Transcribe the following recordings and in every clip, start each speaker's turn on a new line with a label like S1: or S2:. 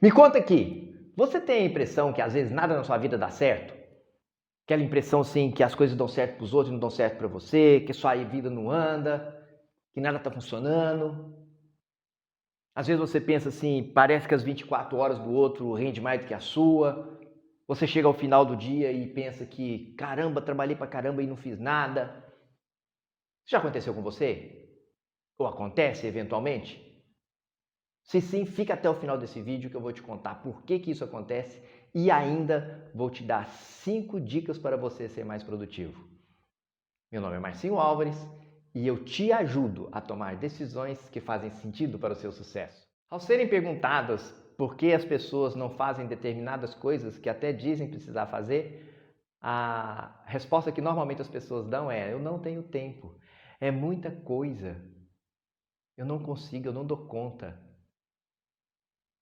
S1: Me conta aqui, você tem a impressão que às vezes nada na sua vida dá certo? Aquela impressão assim que as coisas dão certo para os outros e não dão certo para você, que sua vida não anda, que nada está funcionando? Às vezes você pensa assim, parece que as 24 horas do outro rende mais do que a sua. Você chega ao final do dia e pensa que, caramba, trabalhei pra caramba e não fiz nada. Isso já aconteceu com você? Ou acontece eventualmente? Se sim, fica até o final desse vídeo que eu vou te contar por que isso acontece e ainda vou te dar 5 dicas para você ser mais produtivo. Meu nome é Marcinho Álvares e eu te ajudo a tomar decisões que fazem sentido para o seu sucesso. Ao serem perguntadas por que as pessoas não fazem determinadas coisas que até dizem precisar fazer, a resposta que normalmente as pessoas dão é: eu não tenho tempo, é muita coisa, eu não consigo, eu não dou conta.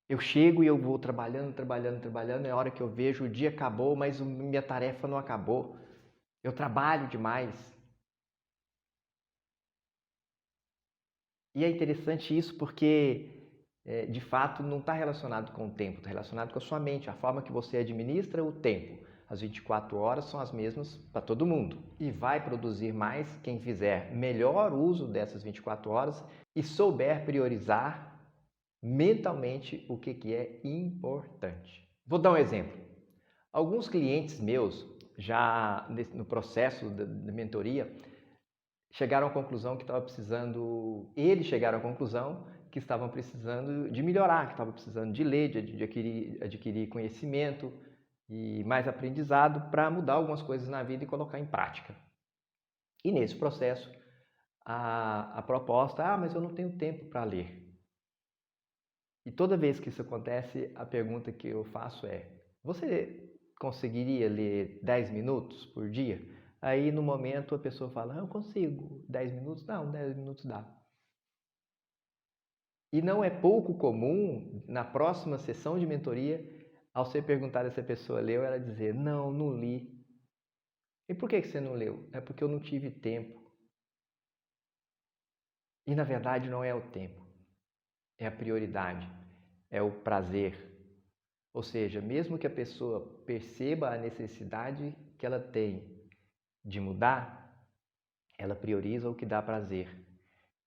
S1: Eu chego e eu vou trabalhando, é a hora que eu vejo o dia acabou, mas minha tarefa não acabou. Eu trabalho demais. E é interessante isso porque, de fato, não está relacionado com o tempo, está relacionado com a sua mente, a forma que você administra o tempo. As 24 horas são as mesmas para todo mundo. E vai produzir mais quem fizer melhor uso dessas 24 horas e souber priorizar mentalmente o que é importante. Vou dar um exemplo. Alguns clientes meus, já no processo da mentoria, chegaram à conclusão que estava precisando, eles chegaram à conclusão que estavam precisando de melhorar, que estavam precisando de ler, de adquirir conhecimento e mais aprendizado para mudar algumas coisas na vida e colocar em prática. E nesse processo, a proposta, mas eu não tenho tempo para ler. E toda vez que isso acontece, a pergunta que eu faço é: você conseguiria ler 10 minutos por dia? Aí no momento a pessoa fala: eu consigo, 10 minutos? Não, 10 minutos dá. E não é pouco comum, na próxima sessão de mentoria, ao ser perguntado se a pessoa leu, ela dizer: não, não li. E por que você não leu? É porque eu não tive tempo. E na verdade não é o tempo, é a prioridade, é o prazer. Ou seja, mesmo que a pessoa perceba a necessidade que ela tem de mudar, ela prioriza o que dá prazer.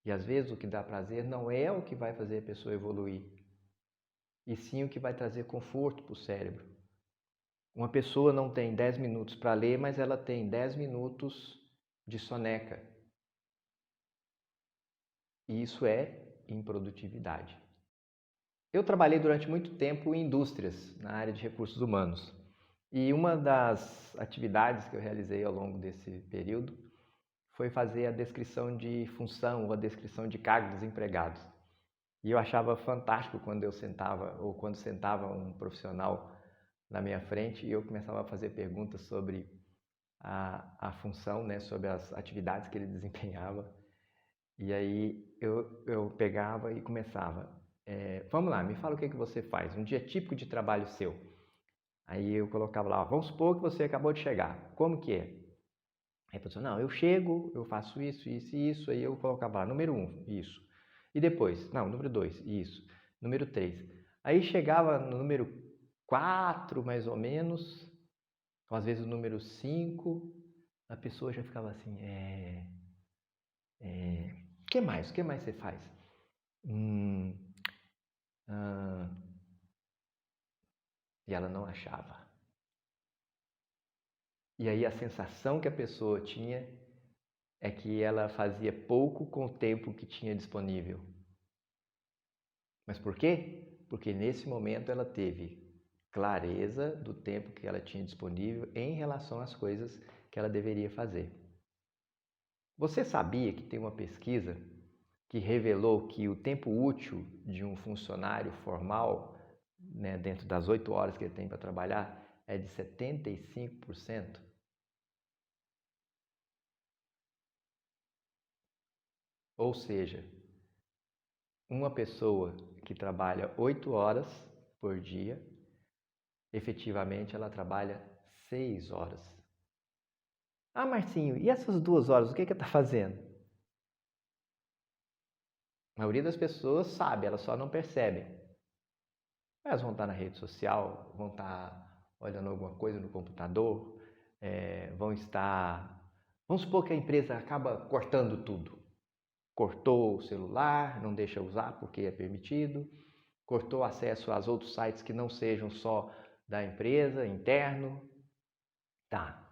S1: E às vezes o que dá prazer não é o que vai fazer a pessoa evoluir, e sim o que vai trazer conforto para o cérebro. Uma pessoa não tem 10 minutos para ler, mas ela tem 10 minutos de soneca. E isso é improdutividade. Eu trabalhei durante muito tempo em indústrias, na área de recursos humanos. E uma das atividades que eu realizei ao longo desse período foi fazer a descrição de função ou a descrição de cargo dos empregados. E eu achava fantástico quando eu sentava, ou quando sentava um profissional na minha frente e eu começava a fazer perguntas sobre a função, né, sobre as atividades que ele desempenhava. E aí eu pegava e começava: vamos lá, me fala o que você faz, um dia típico de trabalho seu. Aí eu colocava lá: vamos supor que você acabou de chegar, como que é? Aí a pessoa: não, eu chego, eu faço isso, isso e isso. Aí eu colocava lá: número 1, isso. E depois: não, número 2, isso. Número 3. Aí chegava no número 4, mais ou menos, ou às vezes o número 5, a pessoa já ficava assim: o que mais? O que mais você faz? Hum, ah, e ela não achava. E aí a sensação que a pessoa tinha é que ela fazia pouco com o tempo que tinha disponível. Mas por quê? Porque nesse momento ela teve clareza do tempo que ela tinha disponível em relação às coisas que ela deveria fazer. Você sabia que tem uma pesquisa que revelou que o tempo útil de um funcionário formal, né, dentro das 8 horas que ele tem para trabalhar, é de 75%? Ou seja, uma pessoa que trabalha 8 horas por dia, efetivamente ela trabalha 6 horas. Ah, Marcinho, e essas 2 horas, o que ela está fazendo? A maioria das pessoas sabe, elas só não percebem. Elas vão estar na rede social, vão estar olhando alguma coisa no computador, vão estar... Vamos supor que a empresa acaba cortando tudo. Cortou o celular, não deixa usar porque é permitido, cortou acesso aos outros sites que não sejam só da empresa, interno. Tá.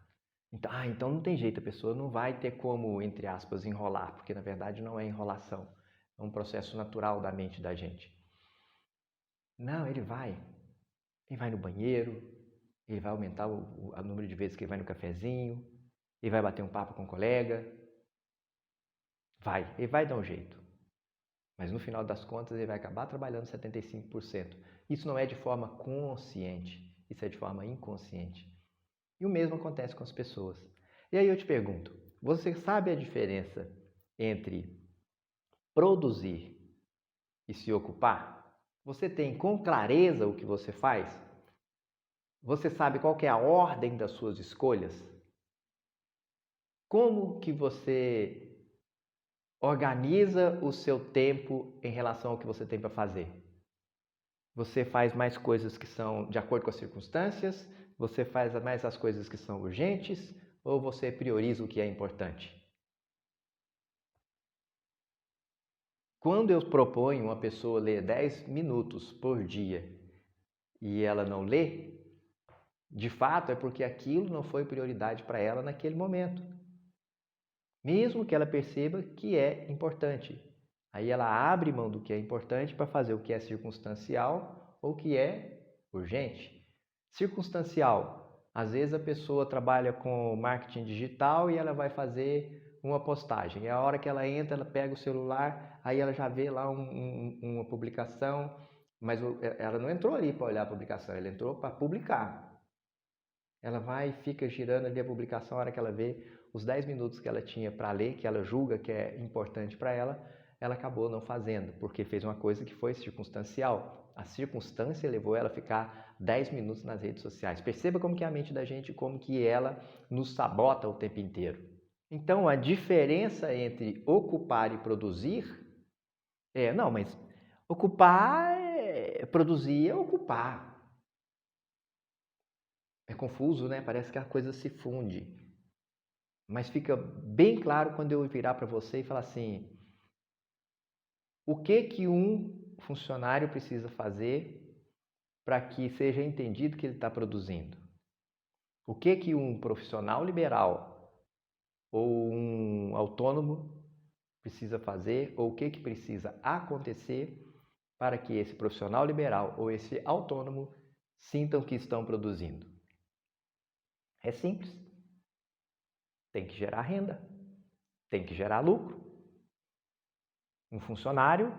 S1: Então não tem jeito, a pessoa não vai ter como, entre aspas, enrolar, porque na verdade não é enrolação, é um processo natural da mente da gente. Não, ele vai no banheiro, ele vai aumentar o número de vezes que ele vai no cafezinho, ele vai bater um papo com um colega, ele vai dar um jeito. Mas no final das contas ele vai acabar trabalhando 75%. Isso não é de forma consciente, isso é de forma inconsciente. E o mesmo acontece com as pessoas. E aí eu te pergunto, você sabe a diferença entre produzir e se ocupar? Você tem com clareza o que você faz? Você sabe qual que é a ordem das suas escolhas? Como que você organiza o seu tempo em relação ao que você tem para fazer? Você faz mais coisas que são de acordo com as circunstâncias? Você faz mais as coisas que são urgentes? Ou você prioriza o que é importante? Quando eu proponho uma pessoa ler 10 minutos por dia e ela não lê, de fato é porque aquilo não foi prioridade para ela naquele momento. Mesmo que ela perceba que é importante. Aí ela abre mão do que é importante para fazer o que é circunstancial ou o que é urgente. Circunstancial, às vezes a pessoa trabalha com marketing digital e ela vai fazer uma postagem. E a hora que ela entra, ela pega o celular, aí ela já vê lá uma publicação, mas ela não entrou ali para olhar a publicação, ela entrou para publicar. Ela vai e fica girando ali a publicação, a hora que ela vê os 10 minutos que ela tinha para ler, que ela julga que é importante para ela, ela acabou não fazendo, porque fez uma coisa que foi circunstancial. A circunstância levou ela a ficar 10 minutos nas redes sociais. Perceba como que é a mente da gente, como que ela nos sabota o tempo inteiro. Então, a diferença entre ocupar e produzir não, mas ocupar, produzir é ocupar. É confuso, né? Parece que a coisa se funde. Mas fica bem claro quando eu virar para você e falar assim: o que um funcionário precisa fazer para que seja entendido que ele está produzindo? O que um profissional liberal ou um autônomo precisa fazer? Ou o que precisa acontecer para que esse profissional liberal ou esse autônomo sintam que estão produzindo? É simples. Tem que gerar renda, tem que gerar lucro. Um funcionário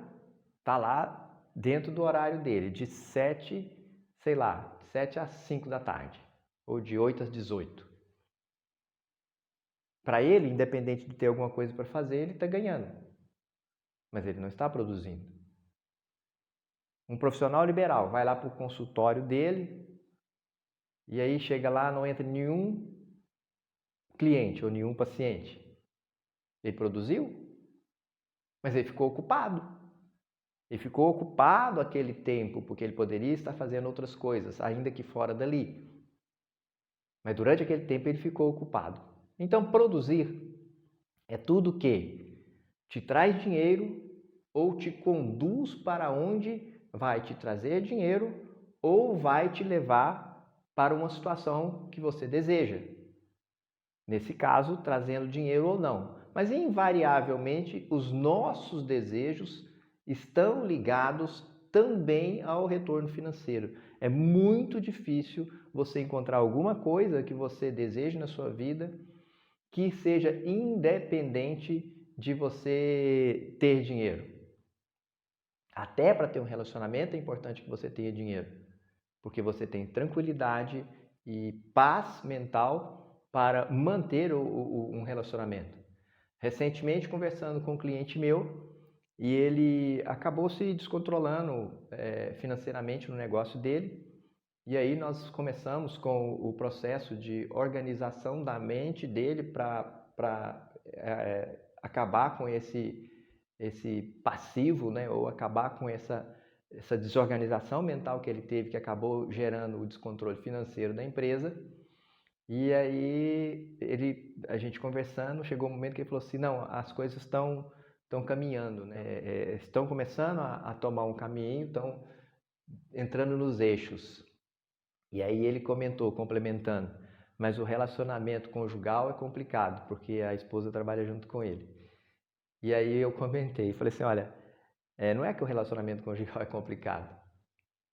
S1: está lá dentro do horário dele, de 7, sei lá, 7 às 5 da tarde, ou de 8 às 18. Para ele, independente de ter alguma coisa para fazer, ele está ganhando, mas ele não está produzindo. Um profissional liberal vai lá para o consultório dele e aí chega lá, não entra nenhum cliente ou nenhum paciente. Ele produziu, mas ele ficou ocupado. Ele ficou ocupado aquele tempo porque ele poderia estar fazendo outras coisas, ainda que fora dali. Mas durante aquele tempo ele ficou ocupado. Então, produzir é tudo que te traz dinheiro ou te conduz para onde vai te trazer dinheiro ou vai te levar para uma situação que você deseja. Nesse caso, trazendo dinheiro ou não. Mas invariavelmente os nossos desejos estão ligados também ao retorno financeiro. É muito difícil você encontrar alguma coisa que você deseje na sua vida que seja independente de você ter dinheiro. Até para ter um relacionamento é importante que você tenha dinheiro, porque você tem tranquilidade e paz mental para manter um relacionamento. Recentemente, conversando com um cliente meu, e ele acabou se descontrolando financeiramente no negócio dele. E aí nós começamos com o processo de organização da mente dele para acabar com esse passivo, né? Ou acabar com essa desorganização mental que ele teve, que acabou gerando o descontrole financeiro da empresa. E aí, a gente conversando, chegou um momento que ele falou assim, não, as coisas estão caminhando, né? Estão começando a tomar um caminho, estão entrando nos eixos. E aí ele comentou, complementando, mas o relacionamento conjugal é complicado, porque a esposa trabalha junto com ele. E aí eu comentei, falei assim, olha, não é que o relacionamento conjugal é complicado,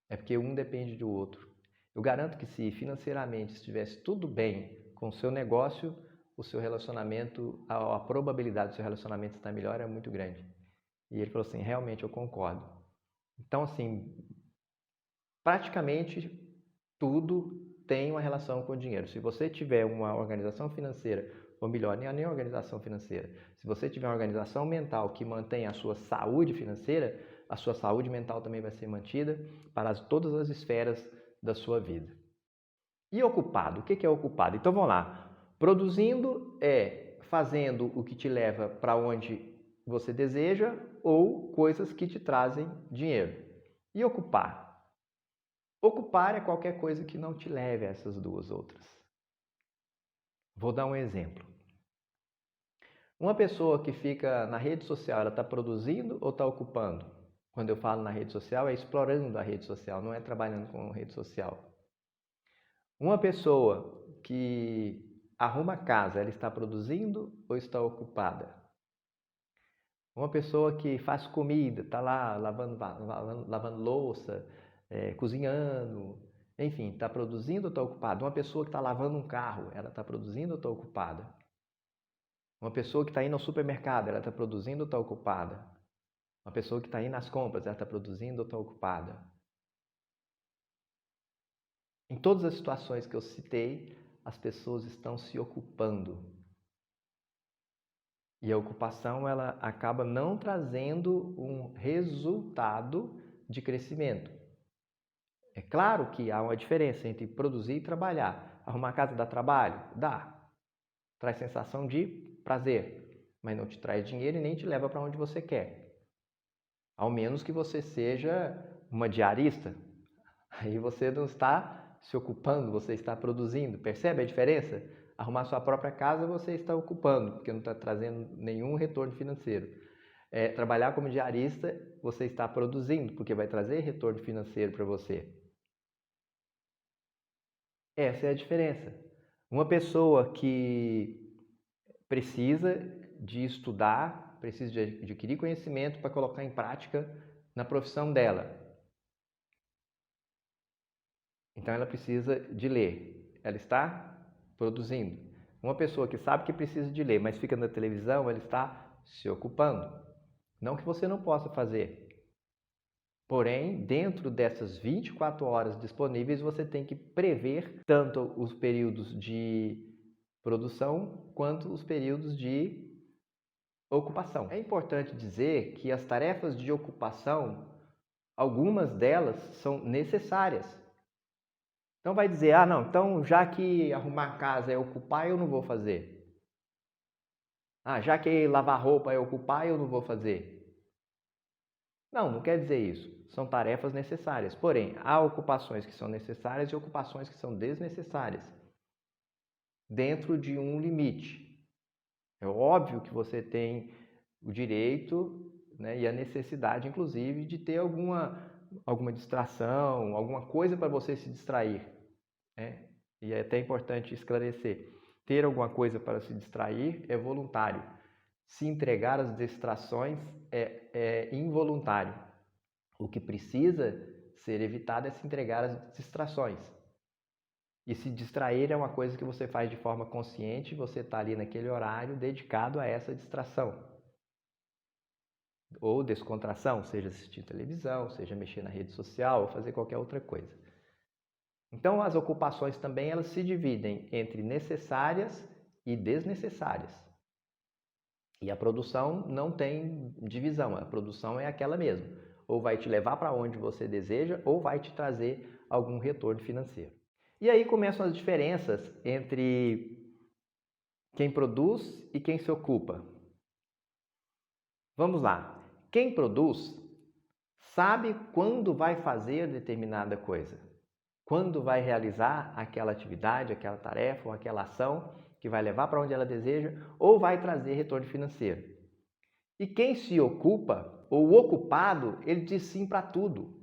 S1: é porque um depende do outro. Eu garanto que se financeiramente estivesse tudo bem com o seu negócio, o seu relacionamento, a probabilidade do seu relacionamento estar melhor é muito grande. E ele falou assim, realmente eu concordo. Então, assim, praticamente tudo tem uma relação com o dinheiro. Se você tiver uma organização financeira, ou melhor, nem organização financeira, se você tiver uma organização mental que mantém a sua saúde financeira, a sua saúde mental também vai ser mantida para todas as esferas da sua vida. E ocupado? O que é ocupado? Então vamos lá. Produzindo é fazendo o que te leva para onde você deseja ou coisas que te trazem dinheiro. E ocupar? Ocupar é qualquer coisa que não te leve a essas duas outras. Vou dar um exemplo. Uma pessoa que fica na rede social, ela está produzindo ou está ocupando? Quando eu falo na rede social, é explorando a rede social, não é trabalhando com rede social. Uma pessoa que arruma casa, ela está produzindo ou está ocupada? Uma pessoa que faz comida, está lá lavando louça, cozinhando, enfim, está produzindo ou está ocupada? Uma pessoa que está lavando um carro, ela está produzindo ou está ocupada? Uma pessoa que está indo ao supermercado, ela está produzindo ou está ocupada? Uma pessoa que está indo às compras, ela está produzindo ou está ocupada? Em todas as situações que eu citei, as pessoas estão se ocupando. E a ocupação, ela acaba não trazendo um resultado de crescimento. É claro que há uma diferença entre produzir e trabalhar. Arrumar a casa dá trabalho? Dá. Traz sensação de prazer, mas não te traz dinheiro e nem te leva para onde você quer. Ao menos que você seja uma diarista. Aí você não está se ocupando, você está produzindo. Percebe a diferença? Arrumar sua própria casa você está ocupando, porque não está trazendo nenhum retorno financeiro. Trabalhar como diarista, você está produzindo, porque vai trazer retorno financeiro para você. Essa é a diferença. Uma pessoa que precisa de estudar, precisa de adquirir conhecimento para colocar em prática na profissão dela. Então ela precisa de ler. Ela está produzindo. Uma pessoa que sabe que precisa de ler, mas fica na televisão, ela está se ocupando. Não que você não possa fazer. Porém, dentro dessas 24 horas disponíveis, você tem que prever tanto os períodos de produção quanto os períodos de ocupação. É importante dizer que as tarefas de ocupação, algumas delas são necessárias. Então vai dizer, não, então já que arrumar casa é ocupar, eu não vou fazer. Já que lavar roupa é ocupar, eu não vou fazer. Não quer dizer isso. São tarefas necessárias. Porém, há ocupações que são necessárias e ocupações que são desnecessárias. Dentro de um limite. É óbvio que você tem o direito, né, e a necessidade, inclusive, de ter alguma distração, alguma coisa para você se distrair. Né? E é até importante esclarecer. Ter alguma coisa para se distrair é voluntário. Se entregar às distrações é involuntário. O que precisa ser evitado é se entregar às distrações. E se distrair é uma coisa que você faz de forma consciente, você está ali naquele horário dedicado a essa distração. Ou descontração, seja assistir televisão, seja mexer na rede social, ou fazer qualquer outra coisa. Então as ocupações também elas se dividem entre necessárias e desnecessárias. E a produção não tem divisão, a produção é aquela mesma. Ou vai te levar para onde você deseja, ou vai te trazer algum retorno financeiro. E aí começam as diferenças entre quem produz e quem se ocupa. Vamos lá. Quem produz sabe quando vai fazer determinada coisa, quando vai realizar aquela atividade, aquela tarefa ou aquela ação que vai levar para onde ela deseja ou vai trazer retorno financeiro. E quem se ocupa, ou o ocupado, ele diz sim para tudo.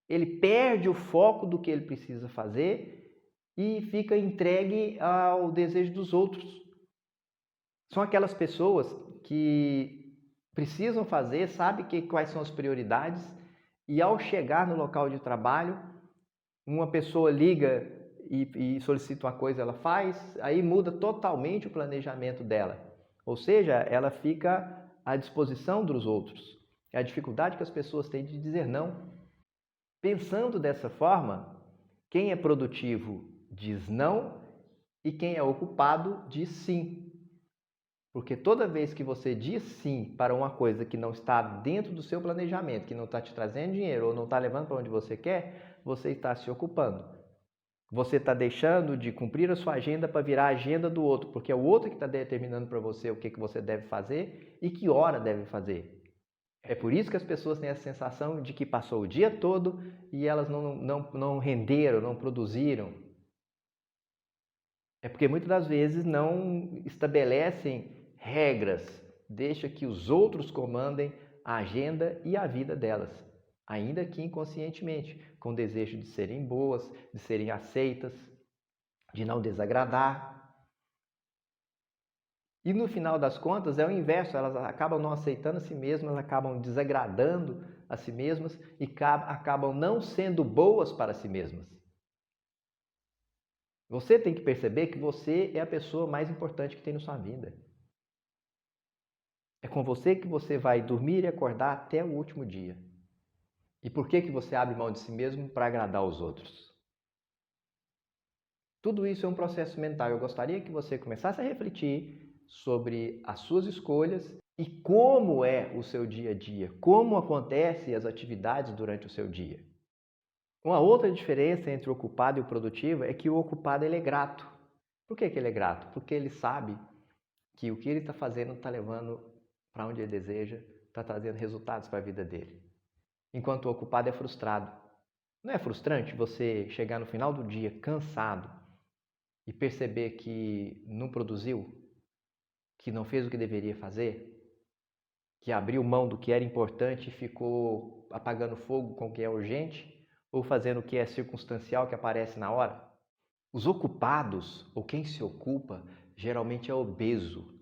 S1: Ele perde o foco do que ele precisa fazer e fica entregue ao desejo dos outros. São aquelas pessoas que precisam fazer, sabem quais são as prioridades e ao chegar no local de trabalho, uma pessoa liga e solicita uma coisa, ela faz, aí muda totalmente o planejamento dela. Ou seja, ela fica à disposição dos outros. É a dificuldade que as pessoas têm de dizer não. Pensando dessa forma, quem é produtivo diz não e quem é ocupado diz sim. Porque toda vez que você diz sim para uma coisa que não está dentro do seu planejamento, que não está te trazendo dinheiro ou não está levando para onde você quer, você está se ocupando. Você está deixando de cumprir a sua agenda para virar a agenda do outro, porque é o outro que está determinando para você o que você deve fazer e que hora deve fazer. É por isso que as pessoas têm a sensação de que passou o dia todo e elas não renderam, não produziram. É porque muitas das vezes não estabelecem regras, deixa que os outros comandem a agenda e a vida delas, ainda que inconscientemente, com desejo de serem boas, de serem aceitas, de não desagradar. E no final das contas é o inverso, elas acabam não aceitando a si mesmas, acabam desagradando a si mesmas e acabam não sendo boas para si mesmas. Você tem que perceber que você é a pessoa mais importante que tem na sua vida. É com você que você vai dormir e acordar até o último dia. E por que você abre mão de si mesmo para agradar os outros? Tudo isso é um processo mental. Eu gostaria que você começasse a refletir sobre as suas escolhas e como é o seu dia a dia, como acontecem as atividades durante o seu dia. Uma outra diferença entre o ocupado e o produtivo é que o ocupado ele é grato. Por que ele é grato? Porque ele sabe que o que ele está fazendo está levando para onde ele deseja, está trazendo resultados para a vida dele. Enquanto o ocupado é frustrado. Não é frustrante você chegar no final do dia cansado e perceber que não produziu, que não fez o que deveria fazer, que abriu mão do que era importante e ficou apagando fogo com o que é urgente ou fazendo o que é circunstancial, que aparece na hora? Os ocupados, ou quem se ocupa, geralmente é obeso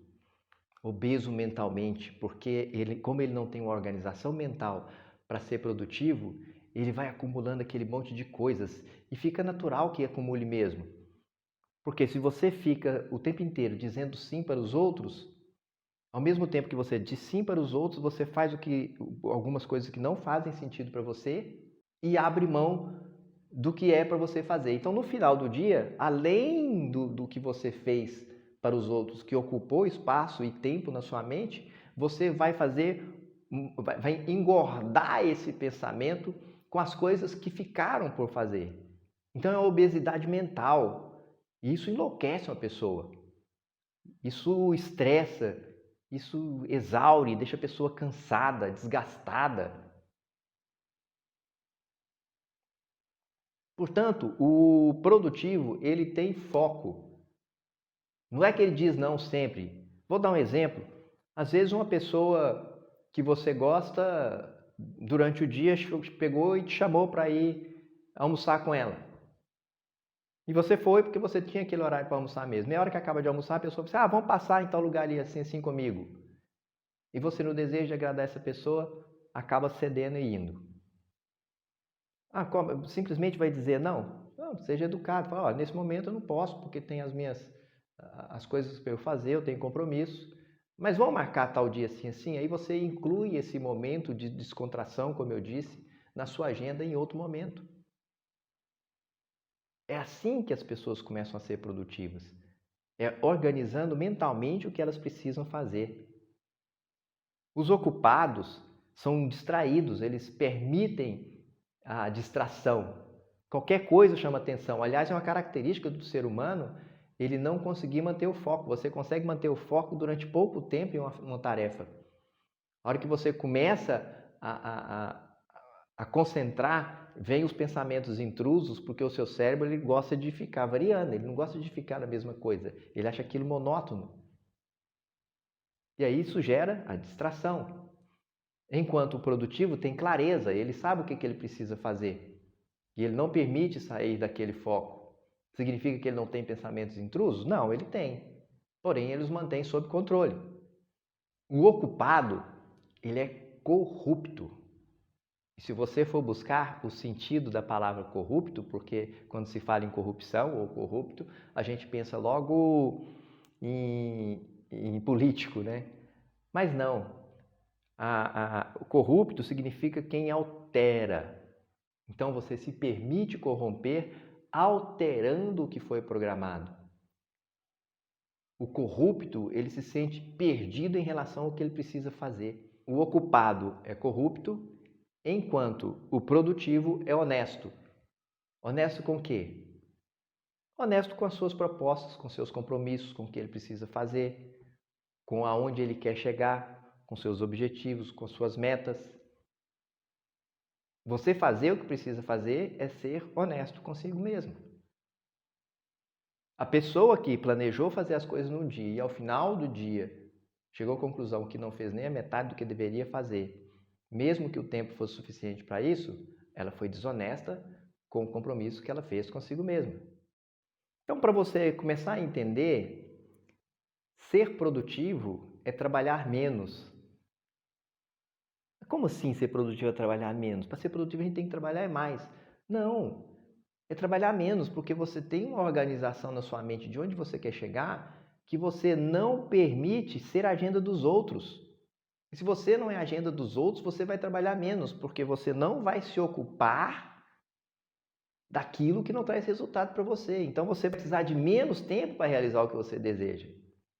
S1: mentalmente, porque como ele não tem uma organização mental para ser produtivo, ele vai acumulando aquele monte de coisas e fica natural que acumule mesmo. Porque se você fica o tempo inteiro dizendo sim para os outros, ao mesmo tempo que você diz sim para os outros, você faz algumas coisas que não fazem sentido para você e abre mão do que é para você fazer. Então, no final do dia, além do que você fez para os outros, que ocupou espaço e tempo na sua mente, você vai engordar esse pensamento com as coisas que ficaram por fazer. Então, é uma obesidade mental. E isso enlouquece uma pessoa. Isso estressa, isso exaure, deixa a pessoa cansada, desgastada. Portanto, o produtivo, ele tem foco. Não é que ele diz não sempre. Vou dar um exemplo. Às vezes uma pessoa que você gosta, durante o dia, pegou e te chamou para ir almoçar com ela. E você foi porque você tinha aquele horário para almoçar mesmo. Meia hora que acaba de almoçar, a pessoa diz, vamos passar em tal lugar ali, assim comigo. E você, no desejo de agradar essa pessoa, acaba cedendo e indo. Simplesmente vai dizer não? Não, seja educado. Fala, nesse momento eu não posso, porque tem as coisas para eu fazer, eu tenho compromisso. Mas vamos marcar tal dia assim. Aí você inclui esse momento de descontração, como eu disse, na sua agenda em outro momento. É assim que as pessoas começam a ser produtivas. É organizando mentalmente o que elas precisam fazer. Os ocupados são distraídos, eles permitem a distração. Qualquer coisa chama atenção. Aliás, é uma característica do ser humano ele não conseguir manter o foco. Você consegue manter o foco durante pouco tempo em uma tarefa. A hora que você começa a concentrar, vem os pensamentos intrusos, porque o seu cérebro ele gosta de ficar variando, ele não gosta de ficar na mesma coisa, ele acha aquilo monótono. E aí isso gera a distração. Enquanto o produtivo tem clareza, ele sabe o que ele precisa fazer. E ele não permite sair daquele foco. Significa que ele não tem pensamentos intrusos? Não, ele tem. Porém, ele os mantém sob controle. O ocupado, ele é corrupto. E se você for buscar o sentido da palavra corrupto, porque quando se fala em corrupção ou corrupto, a gente pensa logo em político, né? Mas não. O corrupto significa quem altera. Então você se permite corromper alterando o que foi programado. O corrupto, ele se sente perdido em relação ao que ele precisa fazer. O ocupado é corrupto, enquanto o produtivo é honesto. Honesto com o quê? Honesto com as suas propostas, com seus compromissos, com o que ele precisa fazer, com aonde ele quer chegar, com seus objetivos, com suas metas. Você fazer o que precisa fazer é ser honesto consigo mesmo. A pessoa que planejou fazer as coisas num dia e ao final do dia chegou à conclusão que não fez nem a metade do que deveria fazer, mesmo que o tempo fosse suficiente para isso, ela foi desonesta com o compromisso que ela fez consigo mesma. Então, para você começar a entender, ser produtivo é trabalhar menos. Como assim ser produtivo é trabalhar menos? Para ser produtivo a gente tem que trabalhar mais. Não, é trabalhar menos, porque você tem uma organização na sua mente de onde você quer chegar que você não permite ser a agenda dos outros. E se você não é a agenda dos outros, você vai trabalhar menos, porque você não vai se ocupar daquilo que não traz resultado para você. Então você vai precisar de menos tempo para realizar o que você deseja.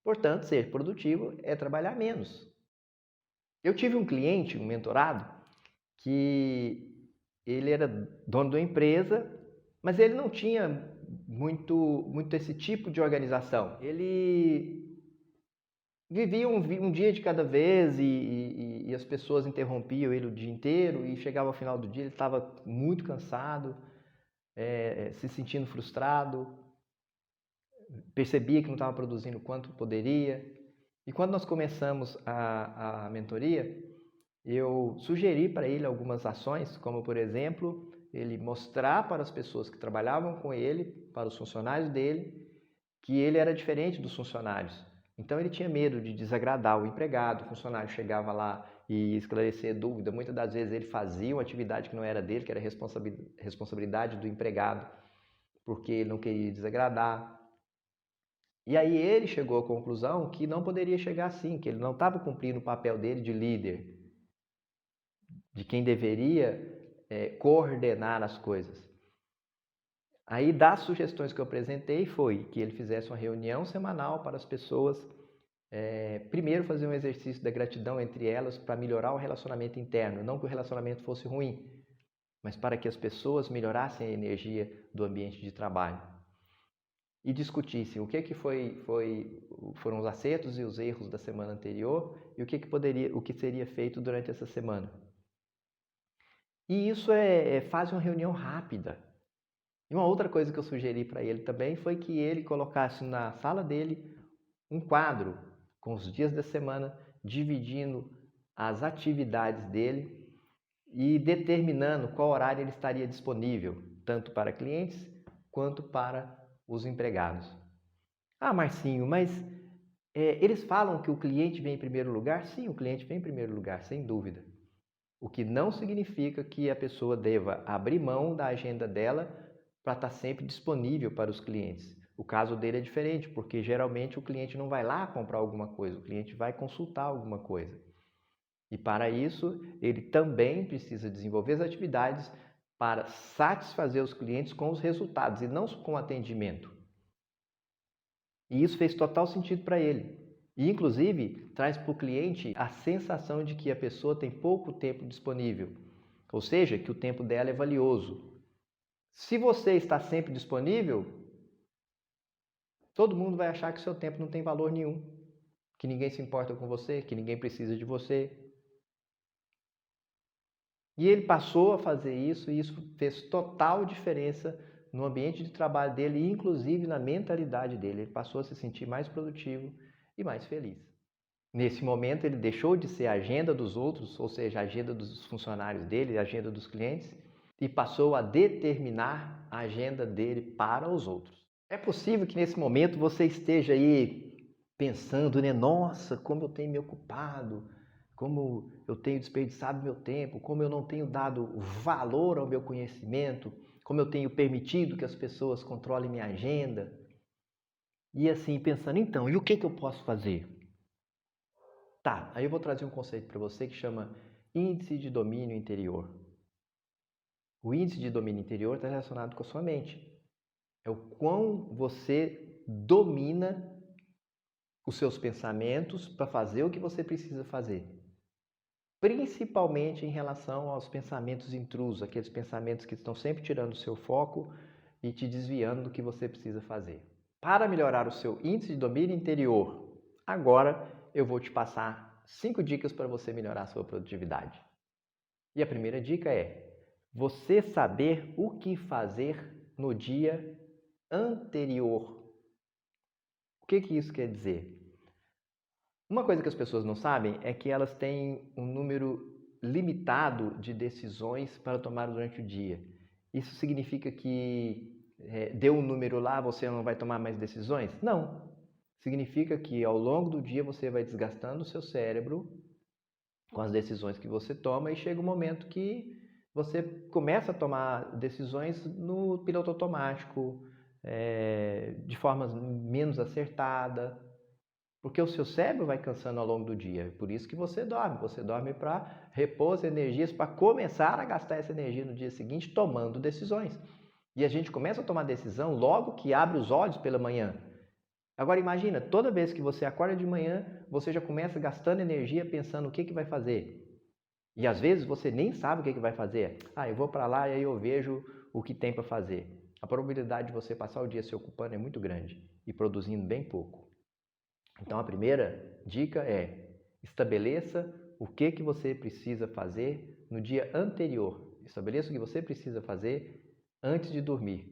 S1: Portanto, ser produtivo é trabalhar menos. Eu tive um cliente, um mentorado, que ele era dono de uma empresa, mas ele não tinha muito esse tipo de organização. Ele vivia um dia de cada vez e as pessoas interrompiam ele o dia inteiro e chegava ao final do dia ele estava muito cansado, se sentindo frustrado, percebia que não estava produzindo o quanto poderia. E quando nós começamos a mentoria, eu sugeri para ele algumas ações, como por exemplo, ele mostrar para as pessoas que trabalhavam com ele, para os funcionários dele, que ele era diferente dos funcionários. Então ele tinha medo de desagradar o empregado, o funcionário chegava lá e esclarecer dúvida. Muitas das vezes ele fazia uma atividade que não era dele, que era responsabilidade do empregado, porque ele não queria desagradar. E aí ele chegou à conclusão que não poderia chegar assim, que ele não estava cumprindo o papel dele de líder, de quem deveria coordenar as coisas. Aí, das sugestões que eu apresentei foi que ele fizesse uma reunião semanal para as pessoas, primeiro fazer um exercício da gratidão entre elas para melhorar o relacionamento interno, não que o relacionamento fosse ruim, mas para que as pessoas melhorassem a energia do ambiente de trabalho. E discutissem o que foram os acertos e os erros da semana anterior e o que seria feito durante essa semana. E isso faz uma reunião rápida. E uma outra coisa que eu sugeri para ele também foi que ele colocasse na sala dele um quadro com os dias da semana, dividindo as atividades dele e determinando qual horário ele estaria disponível, tanto para clientes quanto para os empregados. Ah, Marcinho, mas eles falam que o cliente vem em primeiro lugar? Sim, o cliente vem em primeiro lugar, sem dúvida. O que não significa que a pessoa deva abrir mão da agenda dela para estar sempre disponível para os clientes. O caso dele é diferente, porque geralmente o cliente não vai lá comprar alguma coisa, o cliente vai consultar alguma coisa. E para isso, ele também precisa desenvolver as atividades para satisfazer os clientes com os resultados e não com o atendimento. E isso fez total sentido para ele. E, inclusive, traz para o cliente a sensação de que a pessoa tem pouco tempo disponível, ou seja, que o tempo dela é valioso. Se você está sempre disponível, todo mundo vai achar que seu tempo não tem valor nenhum, que ninguém se importa com você, que ninguém precisa de você. E ele passou a fazer isso e isso fez total diferença no ambiente de trabalho dele e inclusive na mentalidade dele. Ele passou a se sentir mais produtivo e mais feliz. Nesse momento ele deixou de ser a agenda dos outros, ou seja, a agenda dos funcionários dele, a agenda dos clientes, e passou a determinar a agenda dele para os outros. É possível que nesse momento você esteja aí pensando, né? Nossa, como eu tenho me ocupado, como eu tenho desperdiçado meu tempo, como eu não tenho dado valor ao meu conhecimento, como eu tenho permitido que as pessoas controlem minha agenda. E assim, pensando, então, e o que eu posso fazer? Tá, aí eu vou trazer um conceito para você que chama índice de domínio interior. O índice de domínio interior está relacionado com a sua mente. É o quão você domina os seus pensamentos para fazer o que você precisa fazer. Principalmente em relação aos pensamentos intrusos, aqueles pensamentos que estão sempre tirando o seu foco e te desviando do que você precisa fazer. Para melhorar o seu índice de domínio interior, agora eu vou te passar 5 dicas para você melhorar a sua produtividade. E a primeira dica é você saber o que fazer no dia anterior. O que isso quer dizer? Uma coisa que as pessoas não sabem é que elas têm um número limitado de decisões para tomar durante o dia. Isso significa que deu um número lá, você não vai tomar mais decisões? Não. Significa que ao longo do dia você vai desgastando o seu cérebro com as decisões que você toma e chega um momento que você começa a tomar decisões no piloto automático, de forma menos acertada, porque o seu cérebro vai cansando ao longo do dia. Por isso que você dorme. Você dorme para repor as energias, para começar a gastar essa energia no dia seguinte tomando decisões. E a gente começa a tomar decisão logo que abre os olhos pela manhã. Agora imagina, toda vez que você acorda de manhã, você já começa gastando energia pensando o que vai fazer. E às vezes você nem sabe o que vai fazer. Ah, eu vou para lá e aí eu vejo o que tem para fazer. A probabilidade de você passar o dia se ocupando é muito grande e produzindo bem pouco. Então a primeira dica é estabeleça o que você precisa fazer no dia anterior. Estabeleça o que você precisa fazer antes de dormir.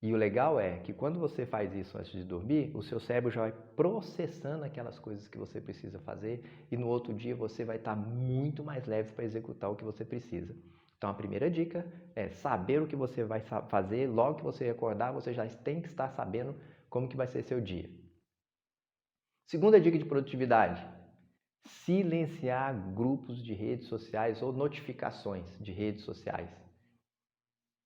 S1: E o legal é que quando você faz isso antes de dormir, o seu cérebro já vai processando aquelas coisas que você precisa fazer e no outro dia você vai estar muito mais leve para executar o que você precisa. Então a primeira dica é saber o que você vai fazer, logo que você acordar, você já tem que estar sabendo como que vai ser seu dia. Segunda dica de produtividade: silenciar grupos de redes sociais ou notificações de redes sociais.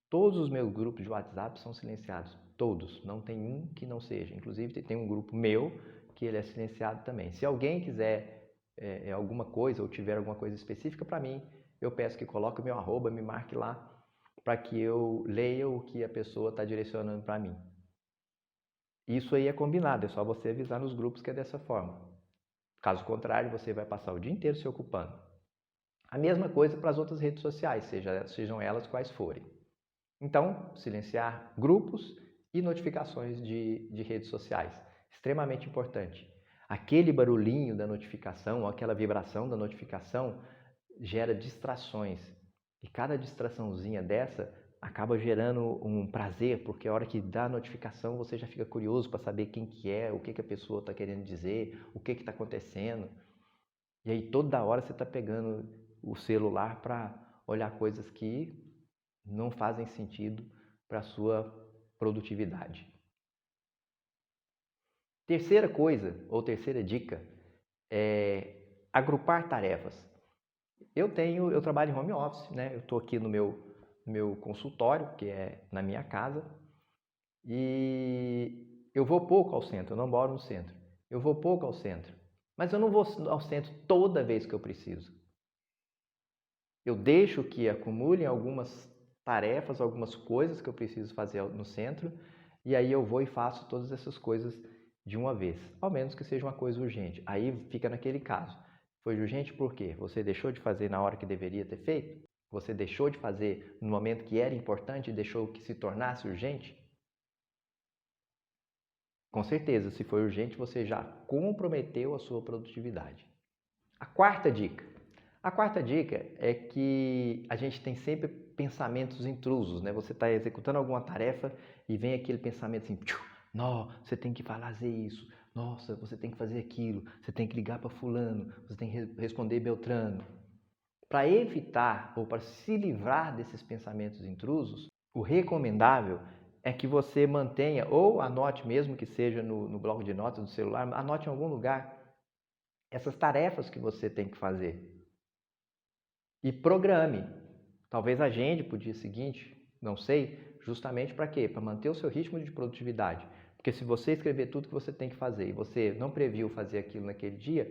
S1: Todos os meus grupos de WhatsApp são silenciados, todos, não tem um que não seja. Inclusive tem um grupo meu que ele é silenciado também. Se alguém quiser alguma coisa ou tiver alguma coisa específica para mim, eu peço que coloque o meu arroba, me marque lá, para que eu leia o que a pessoa está direcionando para mim. Isso aí é combinado, é só você avisar nos grupos que é dessa forma. Caso contrário, você vai passar o dia inteiro se ocupando. A mesma coisa para as outras redes sociais, sejam elas quais forem. Então, silenciar grupos e notificações de redes sociais. Extremamente importante. Aquele barulhinho da notificação, ou aquela vibração da notificação, gera distrações. E cada distraçãozinha dessa acaba gerando um prazer, porque a hora que dá a notificação você já fica curioso para saber quem que é, o que a pessoa está querendo dizer, o que está acontecendo. E aí toda hora você está pegando o celular para olhar coisas que não fazem sentido para a sua produtividade. Terceira coisa, ou terceira dica, é agrupar tarefas. Eu trabalho em home office, né? Eu estou aqui no meu consultório, que é na minha casa, e eu vou pouco ao centro, eu não moro no centro. Eu vou pouco ao centro, mas eu não vou ao centro toda vez que eu preciso. Eu deixo que acumulem algumas tarefas, algumas coisas que eu preciso fazer no centro, e aí eu vou e faço todas essas coisas de uma vez, ao menos que seja uma coisa urgente. Aí fica naquele caso. Foi urgente por quê? Você deixou de fazer na hora que deveria ter feito? Você deixou de fazer no momento que era importante e deixou que se tornasse urgente? Com certeza, se foi urgente, você já comprometeu a sua produtividade. A quarta dica: A quarta dica é que a gente tem sempre pensamentos intrusos, né? Você está executando alguma tarefa e vem aquele pensamento assim, não, você tem que fazer isso, nossa, você tem que fazer aquilo, você tem que ligar para fulano, você tem que responder Beltrano. Para evitar ou para se livrar desses pensamentos intrusos, o recomendável é que você mantenha, ou anote mesmo que seja no bloco de notas do celular, anote em algum lugar essas tarefas que você tem que fazer. E programe. Talvez agende para o dia seguinte, não sei, justamente para quê? Para manter o seu ritmo de produtividade. Porque se você escrever tudo que você tem que fazer e você não previu fazer aquilo naquele dia,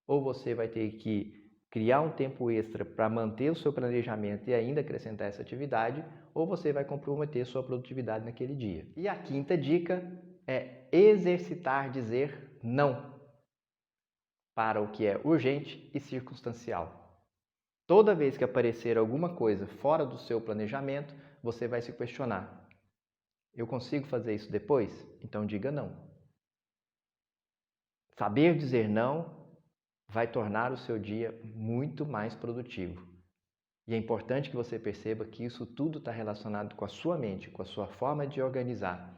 S1: ou você vai ter que criar um tempo extra para manter o seu planejamento e ainda acrescentar essa atividade, ou você vai comprometer sua produtividade naquele dia. E a quinta dica é exercitar dizer não para o que é urgente e circunstancial. Toda vez que aparecer alguma coisa fora do seu planejamento, você vai se questionar: eu consigo fazer isso depois? Então diga não. Saber dizer não vai tornar o seu dia muito mais produtivo. E é importante que você perceba que isso tudo está relacionado com a sua mente, com a sua forma de organizar.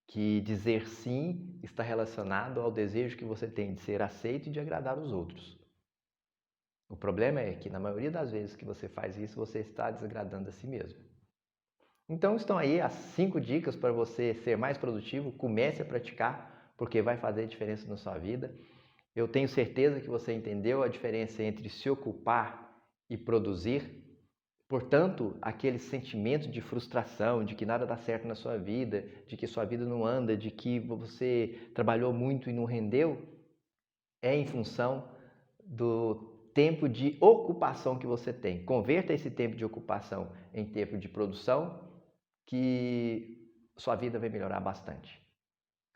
S1: Que dizer sim está relacionado ao desejo que você tem de ser aceito e de agradar os outros. O problema é que na maioria das vezes que você faz isso, você está desagradando a si mesmo. Então estão aí as 5 dicas para você ser mais produtivo. Comece a praticar, porque vai fazer diferença na sua vida. Eu tenho certeza que você entendeu a diferença entre se ocupar e produzir. Portanto, aquele sentimento de frustração, de que nada dá certo na sua vida, de que sua vida não anda, de que você trabalhou muito e não rendeu, é em função do tempo de ocupação que você tem. Converta esse tempo de ocupação em tempo de produção, que sua vida vai melhorar bastante.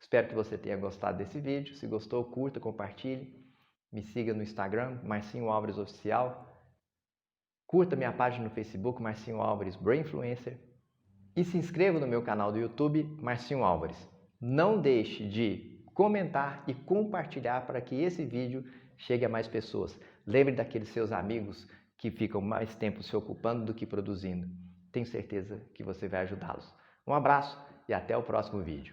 S1: Espero que você tenha gostado desse vídeo. Se gostou, curta, compartilhe. Me siga no Instagram, Marcinho Álvares Oficial. Curta minha página no Facebook, Marcinho Álvares Brain Influencer. E se inscreva no meu canal do YouTube, Marcinho Álvares. Não deixe de comentar e compartilhar para que esse vídeo chegue a mais pessoas. Lembre daqueles seus amigos que ficam mais tempo se ocupando do que produzindo. Tenho certeza que você vai ajudá-los. Um abraço e até o próximo vídeo.